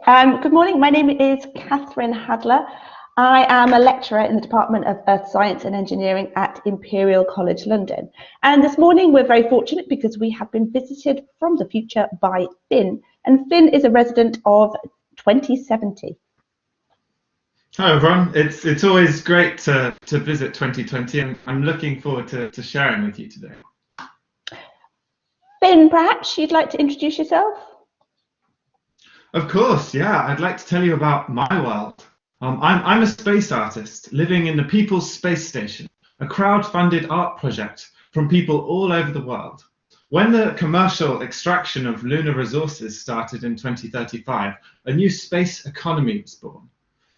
Good morning. My name is Catherine Hadler. I am a lecturer in the Department of Earth Science and Engineering at Imperial College London. And this morning we're very fortunate because we have been visited from the future by Finn. And Finn is a resident of 2070. Hi everyone, it's always great to visit 2020 and I'm looking forward to sharing with you today. Finn, perhaps you'd like to introduce yourself? Of course, yeah, I'd like to tell you about my world. I'm a space artist living in the People's Space Station, a crowd-funded art project from people all over the world. When the commercial extraction of lunar resources started in 2035, a new space economy was born.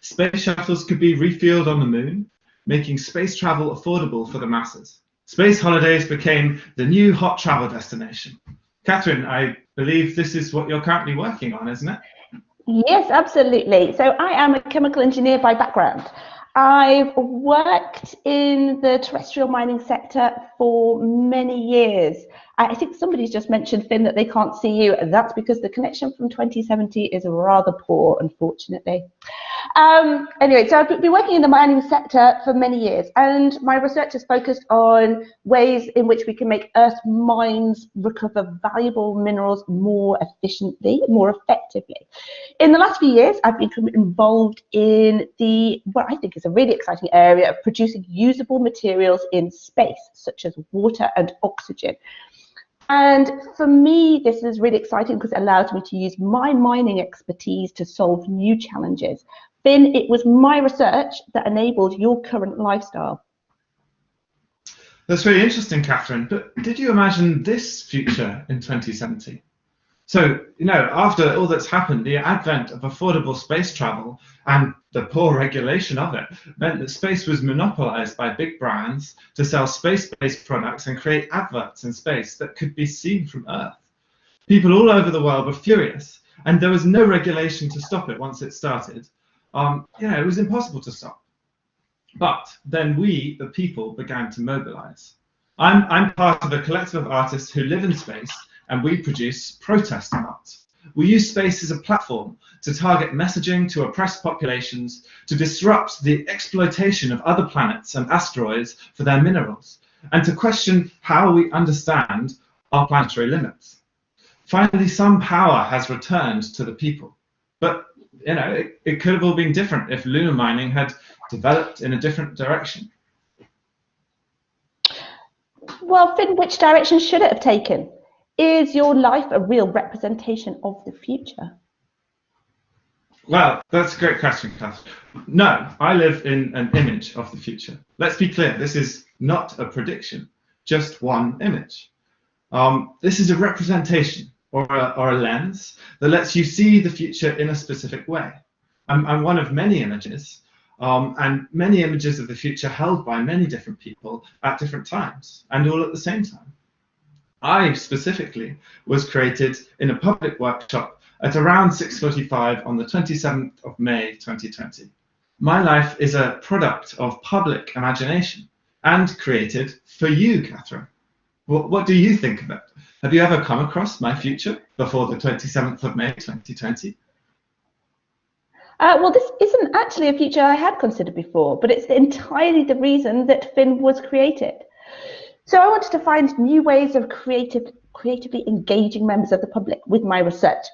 Space shuttles could be refueled on the moon, making space travel affordable for the masses. Space holidays became the new hot travel destination. Catherine, I believe this is what you're currently working on, isn't it? Yes, absolutely. So I am a chemical engineer by background. I've worked in the terrestrial mining sector for many years. I think somebody's just mentioned, Finn, that they can't see you. That's because the connection from 2070 is rather poor, unfortunately. Anyway, so I've been working in the mining sector for many years, and my research is focused on ways in which we can make Earth mines recover valuable minerals more efficiently, more effectively. In the last few years, I've been involved in what I think is a really exciting area of producing usable materials in space, such as water and oxygen. And for me, this is really exciting because it allows me to use my mining expertise to solve new challenges. Finn, it was my research that enabled your current lifestyle. That's really interesting, Catherine, but did you imagine this future in 2070? So, after all that's happened, the advent of affordable space travel and the poor regulation of it meant that space was monopolized by big brands to sell space-based products and create adverts in space that could be seen from Earth. People all over the world were furious, and there was no regulation to stop it once it started. It was impossible to stop. But then we, the people, began to mobilize. I'm part of a collective of artists who live in space, and we produce protest art. We use space as a platform to target messaging to oppressed populations, to disrupt the exploitation of other planets and asteroids for their minerals, and to question how we understand our planetary limits. Finally, some power has returned to the people. But it could have all been different if lunar mining had developed in a different direction. Well, Finn, which direction should it have taken? Is your life a real representation of the future? Well, that's a great question, Kath. No, I live in an image of the future. Let's be clear, this is not a prediction, just one image. This is a representation or a lens that lets you see the future in a specific way. I'm one of many images, and many images of the future held by many different people at different times, and all at the same time. I specifically was created in a public workshop at around 6:45 on the 27th of May 2020. My life is a product of public imagination and created for you, Catherine. What do you think of it? Have you ever come across my future before the 27th of May 2020? Well, this isn't actually a future I had considered before, but it's entirely the reason that Finn was created. So I wanted to find new ways of creatively engaging members of the public with my research.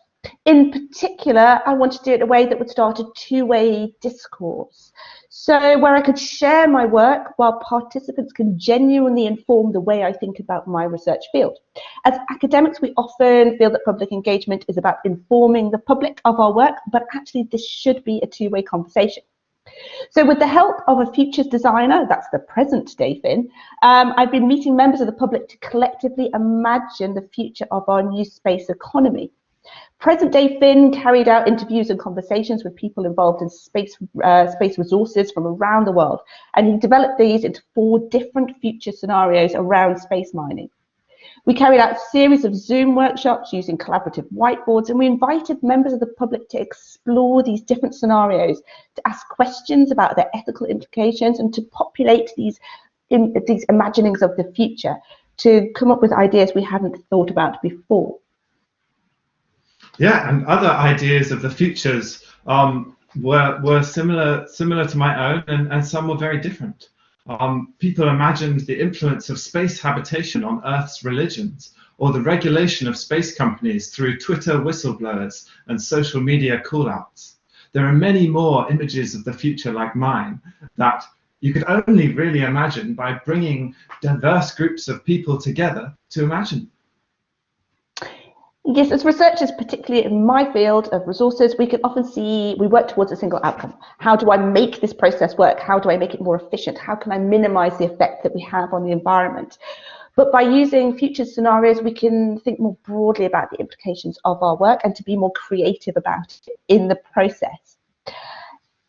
In particular, I wanted to do it in a way that would start a two-way discourse. So where I could share my work while participants can genuinely inform the way I think about my research field. As academics, we often feel that public engagement is about informing the public of our work, but actually this should be a two-way conversation. So with the help of a futures designer, that's the present day Finn, I've been meeting members of the public to collectively imagine the future of our new space economy. Present day Finn carried out interviews and conversations with people involved in space resources from around the world, and he developed these into 4 different future scenarios around space mining. We carried out a series of Zoom workshops using collaborative whiteboards, and we invited members of the public to explore these different scenarios, to ask questions about their ethical implications, and to populate these imaginings of the future, to come up with ideas we hadn't thought about before. Yeah, and other ideas of the futures were similar to my own, and some were very different. People imagined the influence of space habitation on Earth's religions, or the regulation of space companies through Twitter whistleblowers and social media call-outs. There are many more images of the future like mine that you could only really imagine by bringing diverse groups of people together to imagine. Yes, as researchers, particularly in my field of resources, we can often see we work towards a single outcome. How do I make this process work? How do I make it more efficient? How can I minimize the effect that we have on the environment? But by using future scenarios, we can think more broadly about the implications of our work and to be more creative about it in the process.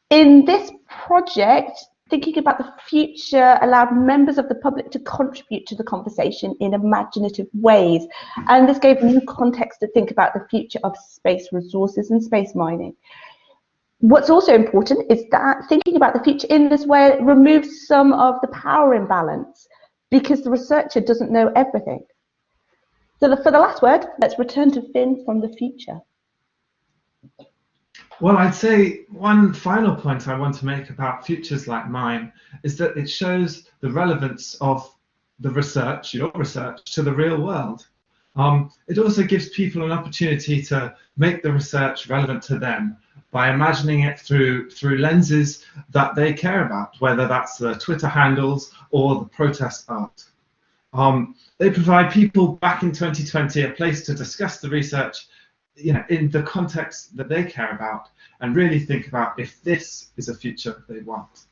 In this project, thinking about the future allowed members of the public to contribute to the conversation in imaginative ways. And this gave new context to think about the future of space resources and space mining. What's also important is that thinking about the future in this way removes some of the power imbalance, because the researcher doesn't know everything. So for the last word, let's return to Finn from the future. Well, I'd say one final point I want to make about futures like mine is that it shows the relevance of the research, your research, to the real world. It also gives people an opportunity to make the research relevant to them by imagining it through lenses that they care about, whether that's the Twitter handles or the protest art. They provide people back in 2020 a place to discuss the research, in the context that they care about, and really think about if this is a future they want.